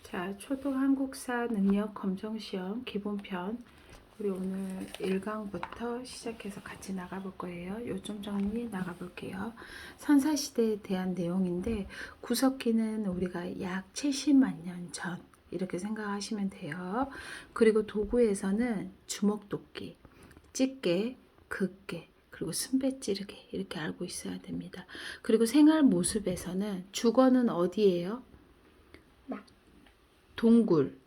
자, 초등 한국사 능력 검정 시험 기본편. 우리 오늘 1강부터 시작해서 같이 나가볼 거예요. 요점 정리 나가볼게요. 선사시대에 대한 내용인데, 구석기는 우리가 약 70만 년 전 이렇게 생각하시면 돼요. 그리고 도구에서는 주먹도끼, 집게, 극게, 그리고 순배 찌르기 이렇게 알고 있어야 됩니다. 그리고 생활 모습에서는 주거는 어디예요? 동굴.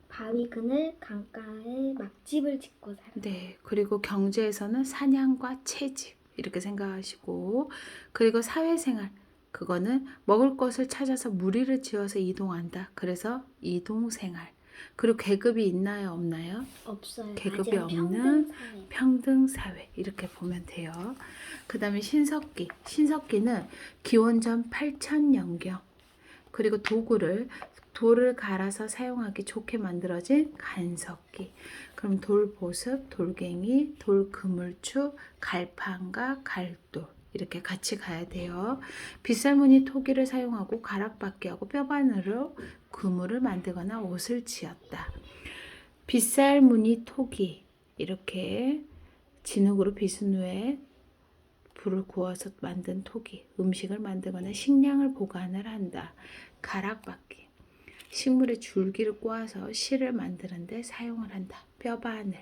바위 그늘 강가에 막집을 짓고 살아요. 네. 그리고 경제에서는 사냥과 채집 이렇게 생각하시고, 그리고 사회생활 그거는 먹을 것을 찾아서 무리를 지어서 이동한다. 그래서 이동생활. 그리고 계급이 있나요, 없나요? 없어요. 계급이 아직 없는 평등사회. 평등사회 이렇게 보면 돼요. 그 다음에 신석기. 신석기는 기원전 8000년경. 그리고 돌을 갈아서 사용하기 좋게 만들어진 간석기. 그럼 돌보습, 돌갱이, 돌그물추, 갈판과 갈돌 이렇게 같이 가야 돼요. 빗살무늬 토기를 사용하고 가락받기하고 뼈바늘로 그물을 만들거나 옷을 지었다. 빗살무늬 토기 이렇게 진흙으로 빗은 후에 불을 구워서 만든 토기, 음식을 만들거나 식량을 보관을 한다. 가락받기, 식물의 줄기를 꼬아서 실을 만드는데 사용을 한다. 뼈바늘.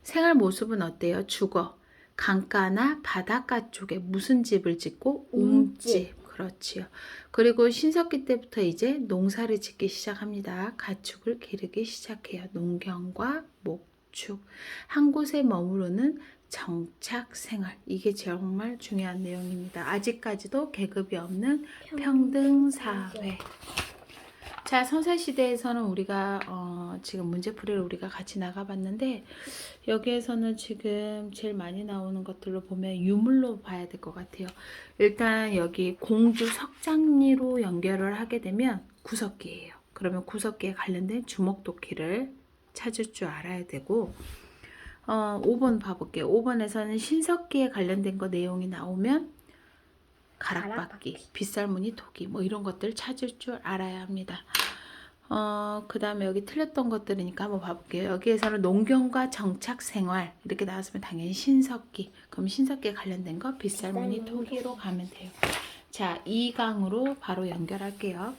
생활 모습은 어때요? 주거, 강가나 바닷가 쪽에 무슨 집을 짓고? 웅집. 그렇지요. 그리고 신석기 때부터 이제 농사를 짓기 시작합니다. 가축을 기르기 시작해요. 농경과 목축. 한 곳에 머무르는 정착 생활. 이게 정말 중요한 내용입니다. 아직까지도 계급이 없는 평등사회. 자, 선사시대에서는 우리가 지금 문제풀이를 우리가 같이 나가봤는데, 여기에서는 지금 제일 많이 나오는 것들로 보면 유물로 봐야 될 것 같아요. 일단 여기 공주 석장리로 연결을 하게 되면 구석기예요. 그러면 구석기에 관련된 주먹도끼를 찾을 줄 알아야 되고, 5번 봐볼게요. 5번에서는 신석기에 관련된 거 내용이 나오면 가락받기, 빗살무늬 토기 뭐 이런 것들 찾을 줄 알아야 합니다. 그 다음에 여기 틀렸던 것들이니까 한번 봐볼게요. 여기에서는 농경과 정착생활 이렇게 나왔으면 당연히 신석기. 그럼 신석기에 관련된 거 빗살무늬 토기로 가면 돼요. 자, 2강으로 바로 연결할게요.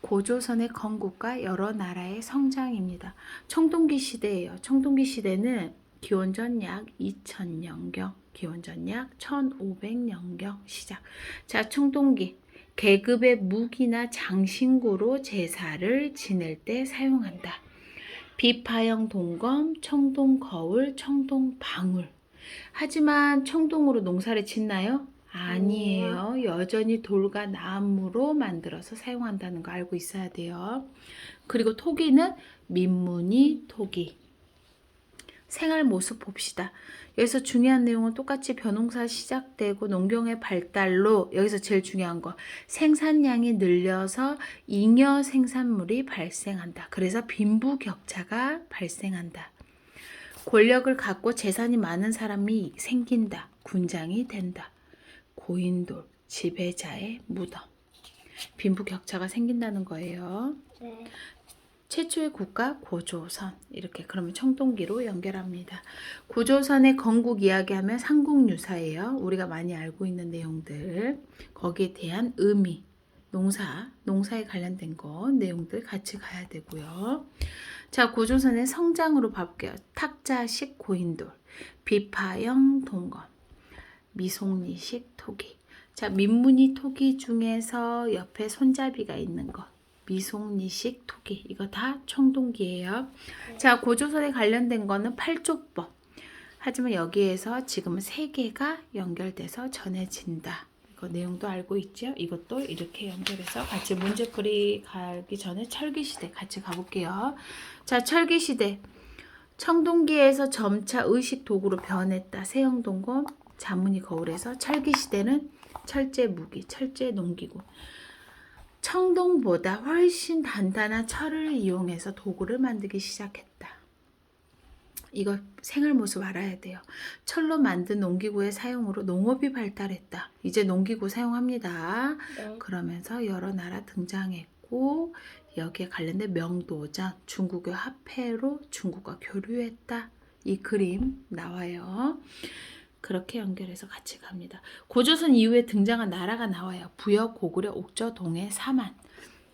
고조선의 건국과 여러 나라의 성장입니다. 청동기 시대예요. 청동기 시대는 기원전 약 2000년경, 기원전 약 1500년경 시작. 자, 청동기. 계급의 무기나 장신구로 제사를 지낼 때 사용한다. 비파형 동검, 청동 거울, 청동 방울. 하지만 청동으로 농사를 짓나요? 아니에요. 여전히 돌과 나무로 만들어서 사용한다는 거 알고 있어야 돼요. 그리고 토기는 민무늬 토기. 생활 모습 봅시다. 여기서 중요한 내용은 똑같이 벼농사 시작되고 농경의 발달로 여기서 제일 중요한 거 생산량이 늘려서 잉여 생산물이 발생한다. 그래서 빈부격차가 발생한다. 권력을 갖고 재산이 많은 사람이 생긴다. 군장이 된다. 고인돌, 지배자의 무덤. 빈부격차가 생긴다는 거예요. 네. 최초의 국가 고조선. 이렇게 그러면 청동기로 연결합니다. 고조선의 건국 이야기하면 삼국유사예요. 우리가 많이 알고 있는 내용들. 거기에 대한 의미, 농사에 관련된 거 내용들 같이 가야 되고요. 자, 고조선의 성장으로 봐볼게요. 탁자식 고인돌, 비파형 동검, 미송리식 토기. 자, 민무늬 토기 중에서 옆에 손잡이가 있는 거 미송리식 토기. 이거 다 청동기예요. 자, 고조선에 관련된 거는 팔조법. 하지만 여기에서 지금은 세 개가 연결돼서 전해진다. 이거 내용도 알고 있죠? 이것도 이렇게 연결해서 같이 문제풀이 가기 전에 철기시대 같이 가볼게요. 자, 철기시대. 청동기에서 점차 의식 도구로 변했다. 세형동검, 자문이 거울에서. 철기시대는 철제 무기, 철제 농기구. 청동보다 훨씬 단단한 철을 이용해서 도구를 만들기 시작했다. 이거 생활 모습 알아야 돼요. 철로 만든 농기구의 사용으로 농업이 발달했다. 이제 농기구 사용합니다. 네. 그러면서 여러 나라 등장했고 여기에 관련된 명도전, 중국의 화폐로 중국과 교류했다. 이 그림 나와요. 그렇게 연결해서 같이 갑니다. 고조선 이후에 등장한 나라가 나와요. 부여, 고구려, 옥저, 동해, 사만.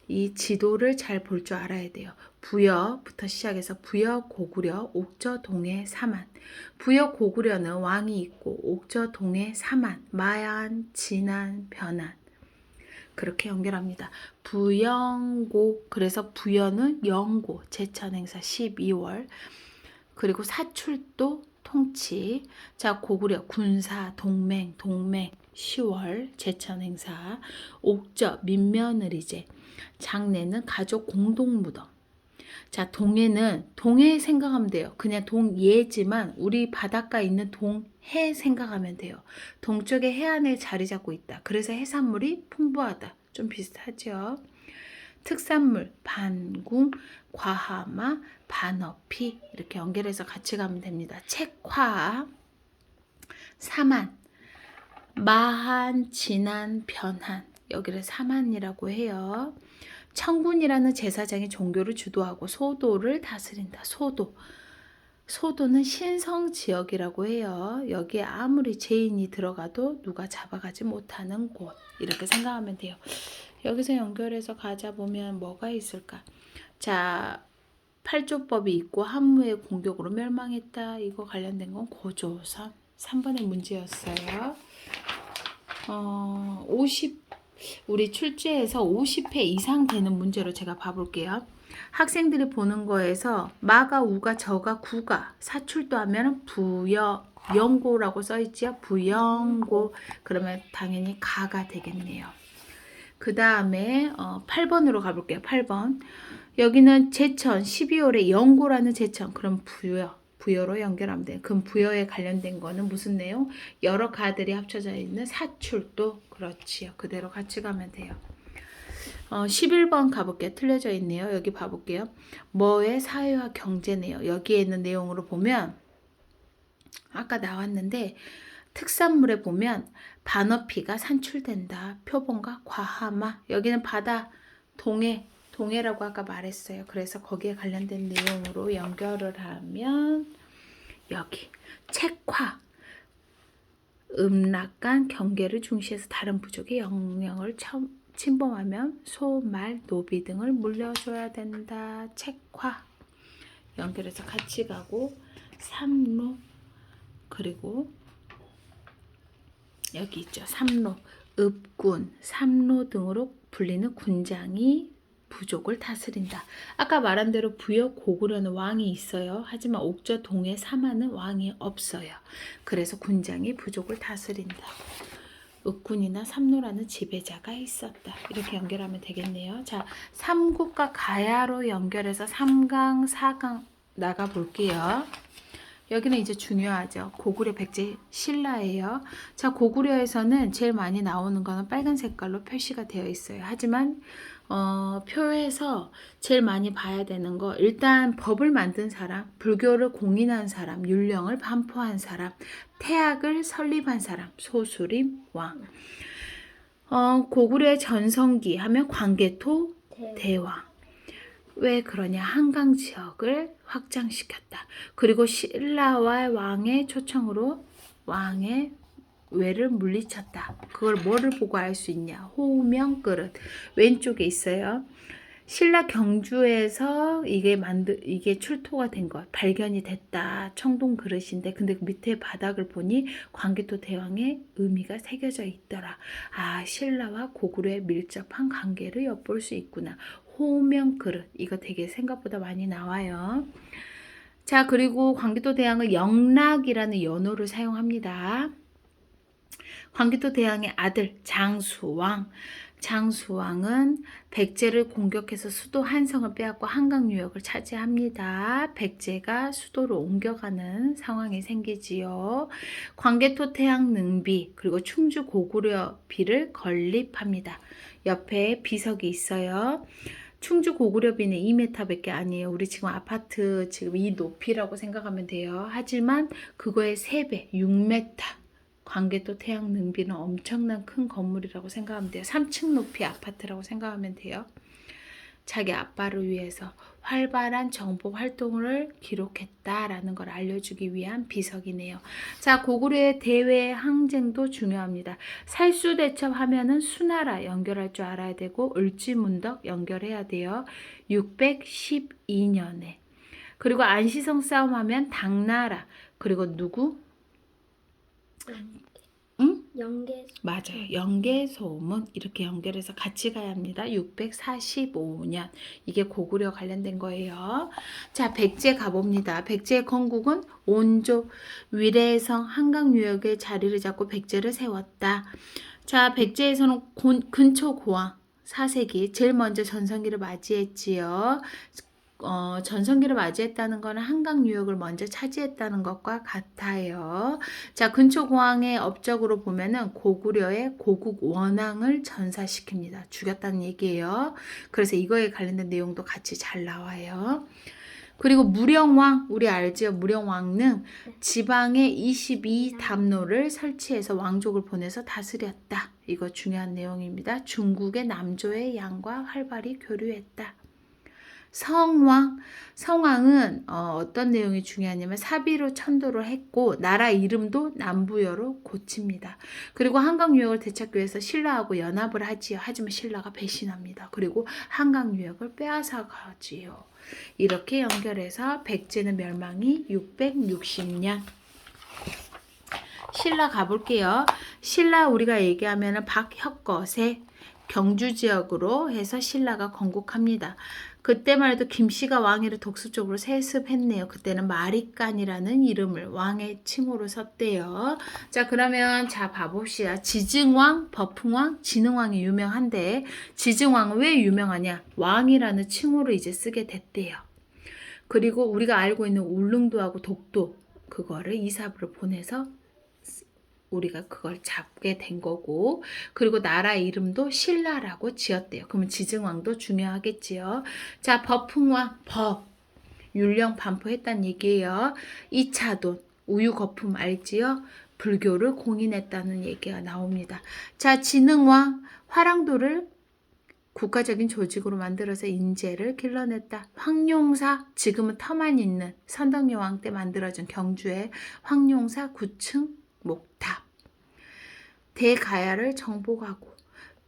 이 지도를 잘 볼 줄 알아야 돼요. 부여부터 시작해서 부여, 고구려, 옥저, 동해, 사만. 부여, 고구려는 왕이 있고 옥저, 동해, 사만, 마얀, 진안, 변안. 그렇게 연결합니다. 부영고, 그래서 부여는 영고, 제천행사 12월. 그리고 사출도 통치. 자, 고구려 군사 동맹 10월 제천행사. 옥저 민며느리제. 장례는 가족 공동무덤. 자, 동해 생각하면 돼요. 그냥 동예지만 우리 바닷가에 있는 동해 생각하면 돼요. 동쪽에 해안에 자리 잡고 있다. 그래서 해산물이 풍부하다. 좀 비슷하죠. 특산물, 반궁, 과하마, 반어피 이렇게 연결해서 같이 가면 됩니다. 책화, 사만, 마한, 진안, 변한 여기를 사만이라고 해요. 청군이라는 제사장이 종교를 주도하고 소도를 다스린다. 소도는 신성 지역이라고 해요. 여기에 아무리 죄인이 들어가도 누가 잡아가지 못하는 곳 이렇게 생각하면 돼요. 여기서 연결해서 가자 보면 뭐가 있을까? 자, 팔조법이 있고 한무의 공격으로 멸망했다. 이거 관련된 건 고조선 3번의 문제였어요. 우리 출제에서 50회 이상 되는 문제로 제가 봐볼게요. 학생들이 보는 거에서 마가, 우가, 저가, 구가 사출도 하면 부여, 영고라고 써있지요. 부영고. 그러면 당연히 가가 되겠네요. 그 다음에 8번으로 가볼게요. 8번. 여기는 제천 12월에 영고라는 제천. 그럼 부여로 연결하면 돼요. 그럼 부여에 관련된 거는 무슨 내용? 여러 가들이 합쳐져 있는 사출도. 그렇지요. 그대로 같이 가면 돼요. 11번 가볼게요. 틀려져 있네요. 여기 봐볼게요. 뭐의 사회와 경제네요. 여기에 있는 내용으로 보면 아까 나왔는데 특산물에 보면 반어피가 산출된다. 표본과 과하마. 여기는 바다, 동해라고 아까 말했어요. 그래서 거기에 관련된 내용으로 연결을 하면 여기 책화. 음락간 경계를 중시해서 다른 부족의 영역을 침범하면 소, 말, 노비 등을 물려줘야 된다. 책화. 연결해서 같이 가고 삼로. 그리고 여기 있죠. 삼로, 읍군, 삼로 등으로 불리는 군장이 부족을 다스린다. 아까 말한 대로 부여, 고구려는 왕이 있어요. 하지만 옥저, 동해, 사만은 왕이 없어요. 그래서 군장이 부족을 다스린다. 읍군이나 삼로라는 지배자가 있었다. 이렇게 연결하면 되겠네요. 자, 삼국과 가야로 연결해서 3강, 4강 나가 볼게요. 여기는 이제 중요하죠. 고구려 백제 신라예요. 자, 고구려에서는 제일 많이 나오는 거는 빨간 색깔로 표시가 되어 있어요. 하지만 표에서 제일 많이 봐야 되는 거 일단 법을 만든 사람, 불교를 공인한 사람, 율령을 반포한 사람, 태학을 설립한 사람, 소수림 왕. 고구려의 전성기 하면 광개토 대왕. 왜 그러냐? 한강 지역을 확장시켰다. 그리고 신라와 왕의 초청으로 왕의 외를 물리쳤다. 그걸 뭐를 보고 알 수 있냐? 호명 그릇. 왼쪽에 있어요. 신라 경주에서 이게 출토가 된 것, 발견이 됐다. 청동 그릇인데, 근데 그 밑에 바닥을 보니 광개토 대왕의 의미가 새겨져 있더라. 아, 신라와 고구려의 밀접한 관계를 엿볼 수 있구나. 호명 그릇. 이거 되게 생각보다 많이 나와요. 자, 그리고 광개토 대왕은 영락이라는 연호를 사용합니다. 광개토 대왕의 아들 장수왕. 장수왕은 백제를 공격해서 수도 한성을 빼앗고 한강 유역을 차지합니다. 백제가 수도를 옮겨가는 상황이 생기지요. 광개토 태양 능비 그리고 충주 고구려 비를 건립합니다. 옆에 비석이 있어요. 충주 고구려비는 2m밖에 아니에요. 우리 지금 아파트 지금 이 높이라고 생각하면 돼요. 하지만 그거의 3배, 6m. 광개토 태양 능비는 엄청난 큰 건물이라고 생각하면 돼요. 3층 높이 아파트라고 생각하면 돼요. 자기 아빠를 위해서 활발한 정보 활동을 기록했다라는 걸 알려주기 위한 비석이네요. 자, 고구려의 대외 항쟁도 중요합니다. 살수대첩 하면은 수나라 연결할 줄 알아야 되고 을지문덕 연결해야 돼요. 612년에. 그리고 안시성 싸움 하면 당나라. 그리고 누구? 응? 연계. 맞아요. 연개소문 이렇게 연결해서 같이 가야 합니다. 645년. 이게 고구려 관련된 거예요. 자, 백제 가봅니다. 백제의 건국은 온조, 위례성, 한강유역에 자리를 잡고 백제를 세웠다. 자, 백제에서는 근초 고왕 4세기 제일 먼저 전성기를 맞이했지요. 전성기를 맞이했다는 것은 한강 유역을 먼저 차지했다는 것과 같아요. 자, 근초고왕의 업적으로 보면은 고구려의 고국 원앙을 전사시킵니다. 죽였다는 얘기예요. 그래서 이거에 관련된 내용도 같이 잘 나와요. 그리고 무령왕, 우리 알지요? 무령왕은 지방에 22담로를 설치해서 왕족을 보내서 다스렸다. 이거 중요한 내용입니다. 중국의 남조의 양과 활발히 교류했다. 성왕은 어떤 내용이 중요하냐면 사비로 천도를 했고 나라 이름도 남부여로 고칩니다. 그리고 한강 유역을 되찾기 위해서 신라하고 연합을 하지요. 하지만 신라가 배신합니다. 그리고 한강 유역을 빼앗아 가지요. 이렇게 연결해서 백제는 멸망이 660년. 신라 가볼게요. 신라 우리가 얘기하면 박혁거세 경주 지역으로 해서 신라가 건국합니다. 그때만 해도 김씨가 왕위를 독수적으로 세습했네요. 그때는 마리간이라는 이름을 왕의 칭호로 썼대요. 자, 그러면 자 봐봅시다. 지증왕, 버풍왕, 진흥왕이 유명한데 지증왕은 왜 유명하냐? 왕이라는 칭호를 이제 쓰게 됐대요. 그리고 우리가 알고 있는 울릉도하고 독도 그거를 이사부를 보내서 우리가 그걸 잡게 된 거고 그리고 나라 이름도 신라라고 지었대요. 그러면 지증왕도 중요하겠지요. 자, 버풍왕, 율령 반포했다는 얘기예요. 이차돈, 우유 거품 알지요? 불교를 공인했다는 얘기가 나옵니다. 자, 진흥왕, 화랑도를 국가적인 조직으로 만들어서 인재를 길러냈다. 황룡사, 지금은 터만 있는 선덕여왕 때 만들어진 경주의 황룡사 9층 목탑. 대가야를 정복하고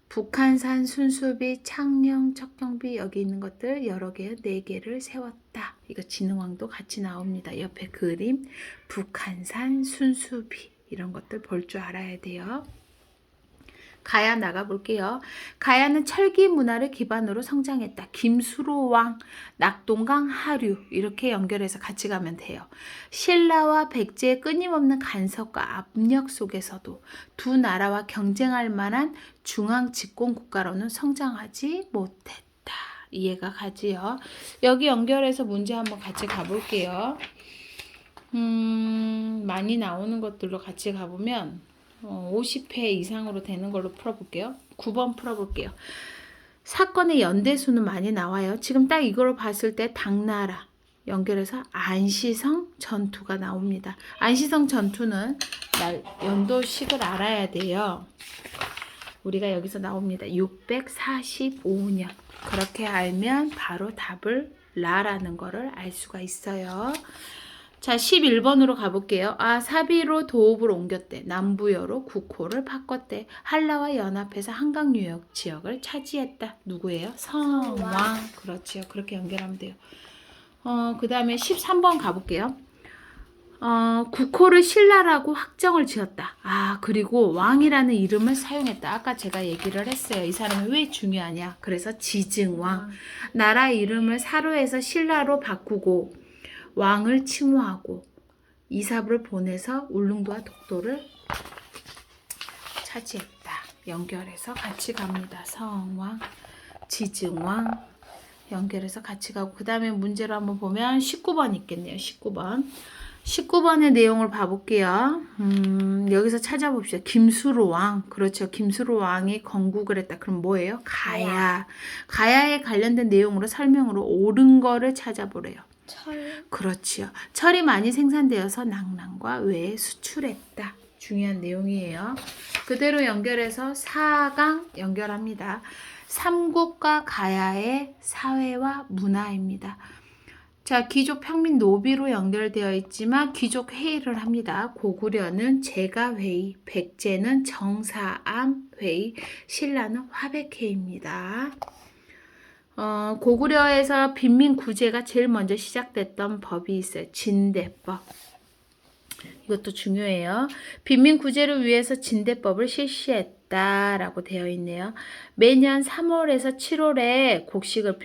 북한산, 순수비, 창녕, 척경비 여기 있는 것들 여러 개 4개를 세웠다. 이거 진흥왕도 같이 나옵니다. 옆에 그림 북한산, 순수비 이런 것들 볼 줄 알아야 돼요. 가야 나가볼게요. 가야는 철기 문화를 기반으로 성장했다. 김수로왕, 낙동강 하류 이렇게 연결해서 같이 가면 돼요. 신라와 백제의 끊임없는 간섭과 압력 속에서도 두 나라와 경쟁할 만한 중앙 집권 국가로는 성장하지 못했다. 이해가 가지요. 여기 연결해서 문제 한번 같이 가볼게요. 많이 나오는 것들로 같이 가보면 50회 이상으로 되는 걸로 풀어볼게요. 9번 풀어볼게요. 사건의 연대수는 많이 나와요. 지금 딱 이걸 봤을 때 당나라 연결해서 안시성 전투가 나옵니다. 안시성 전투는 연도식을 알아야 돼요. 우리가 여기서 나옵니다. 645년. 그렇게 알면 바로 답을 라라는 거를 알 수가 있어요. 자, 11번으로 가볼게요. 사비로 도읍을 옮겼대. 남부여로 국호를 바꿨대. 한라와 연합해서 한강 유역 지역을 차지했다. 누구예요? 성왕. 그렇지요. 그렇게 연결하면 돼요. 그 다음에 13번 가볼게요. 국호를 신라라고 확정을 지었다. 그리고 왕이라는 이름을 사용했다. 아까 제가 얘기를 했어요. 이 사람이 왜 중요하냐. 그래서 지증왕. 나라 이름을 사로에서 신라로 바꾸고 왕을 칭호하고 이사부를 보내서 울릉도와 독도를 차지했다. 연결해서 같이 갑니다. 성왕, 지증왕 연결해서 같이 가고 그 다음에 문제로 한번 보면 19번 있겠네요. 19번. 19번의 내용을 봐볼게요. 여기서 찾아봅시다. 김수로 왕. 그렇죠. 김수로 왕이 건국을 했다. 그럼 뭐예요? 가야. 가야에 관련된 내용으로 설명으로 옳은 거를 찾아보래요. 철. 그렇지요. 철이 많이 생산되어서 낙랑과 외에 수출했다. 중요한 내용이에요. 그대로 연결해서 4강 연결합니다. 삼국과 가야의 사회와 문화입니다. 자, 귀족 평민 노비로 연결되어 있지만 귀족 회의를 합니다. 고구려는 제가회의, 백제는 정사암회의, 신라는 화백회의입니다. 고구려에서 빈민구제가 제일 먼저 시작됐던 법이 있어요. 진대법. 이것도 중요해요. 빈민구제를 위해서 진대법을 실시했다라고 되어 있네요. 매년 3월에서 7월에 곡식을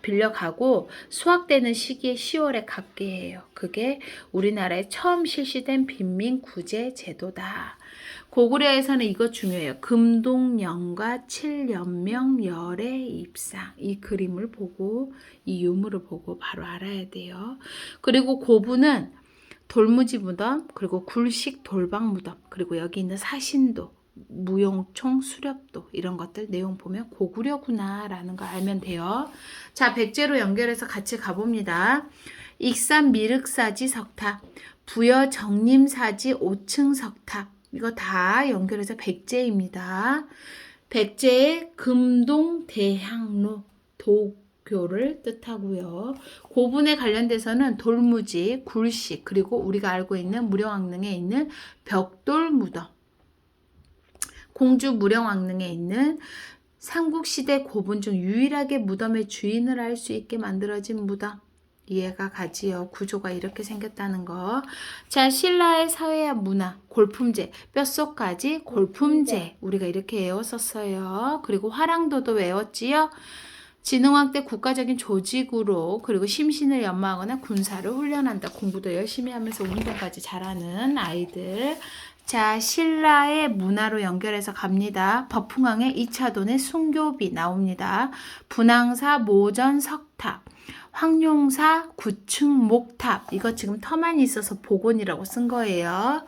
빌려가고 수확되는 시기에 10월에 갚게 해요. 그게 우리나라에 처음 실시된 빈민구제 제도다. 고구려에서는 이거 중요해요. 금동령과 칠연명열의 입상. 이 그림을 보고 이 유물을 보고 바로 알아야 돼요. 그리고 고부는 돌무지 무덤, 그리고 굴식 돌방 무덤, 그리고 여기 있는 사신도, 무용총 수렵도 이런 것들 내용 보면 고구려구나 라는 거 알면 돼요. 자, 백제로 연결해서 같이 가봅니다. 익산 미륵사지 석탑, 부여 정림사지 5층 석탑, 이거 다 연결해서 백제입니다. 백제의 금동 대향로 도교를 뜻하고요. 고분에 관련돼서는 돌무지, 굴식, 그리고 우리가 알고 있는 무령왕릉에 있는 벽돌무덤, 공주 무령왕릉에 있는 삼국시대 고분 중 유일하게 무덤의 주인을 알 수 있게 만들어진 무덤. 이해가 가지요. 구조가 이렇게 생겼다는 거. 자, 신라의 사회와 문화, 골품제, 뼛속까지 골품제. 우리가 이렇게 외웠었어요. 그리고 화랑도도 외웠지요. 진흥왕 때 국가적인 조직으로 그리고 심신을 연마하거나 군사를 훈련한다. 공부도 열심히 하면서 운동까지 잘하는 아이들. 자, 신라의 문화로 연결해서 갑니다. 법흥왕의 2차돈의 순교비 나옵니다. 분황사 모전 석탑, 황룡사 9층 목탑. 이거 지금 터만 있어서 복원이라고 쓴 거예요.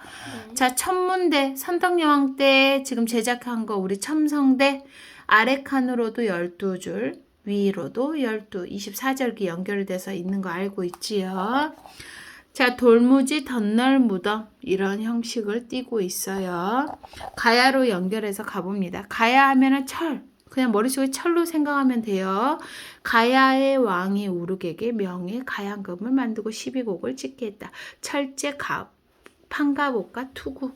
자, 천문대 선덕여왕 때 지금 제작한 거 우리 첨성대 아래 칸으로도 12줄, 위로도 12, 24절기 연결돼서 있는 거 알고 있지요. 자, 돌무지 덧널 무덤 이런 형식을 띠고 있어요. 가야로 연결해서 가봅니다. 가야 하면은 철, 그냥 머릿속에 철로 생각하면 돼요. 가야의 왕이 우르에게 명예 가양금을 만들고 12곡을 찍게 했다. 철제 판가복과 투구.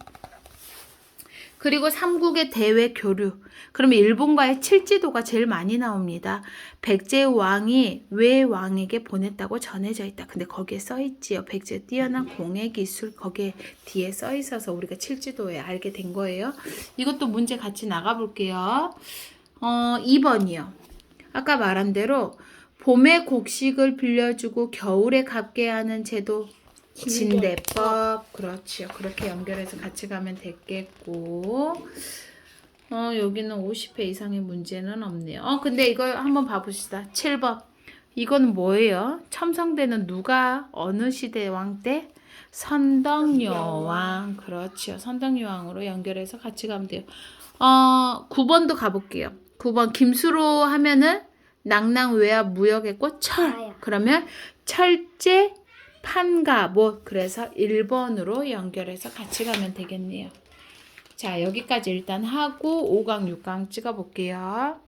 그리고 삼국의 대외 교류. 그러면 일본과의 칠지도가 제일 많이 나옵니다. 백제의 왕이 왜 왕에게 보냈다고 전해져 있다. 근데 거기에 써 있지요. 백제의 뛰어난 공예 기술 거기에 뒤에 써 있어서 우리가 칠지도에 알게 된 거예요. 이것도 문제 같이 나가볼게요. 2번이요. 아까 말한 대로 봄에 곡식을 빌려주고 겨울에 갚게 하는 제도 진대법. 그렇지요. 그렇게 연결해서 같이 가면 됐겠고. 여기는 50회 이상의 문제는 없네요. 근데 이거 한번 봐봅시다. 7번. 이건 뭐예요? 첨성대는 누가 어느 시대 왕 때? 선덕여왕. 그렇지요. 선덕여왕으로 연결해서 같이 가면 돼요. 9번도 가볼게요. 9번 김수로 하면은 낙랑 외압 무역의 꽃 철. 그러면 철제 판가 못. 그래서 1번으로 연결해서 같이 가면 되겠네요. 자, 여기까지 일단 하고 5강, 6강 찍어볼게요.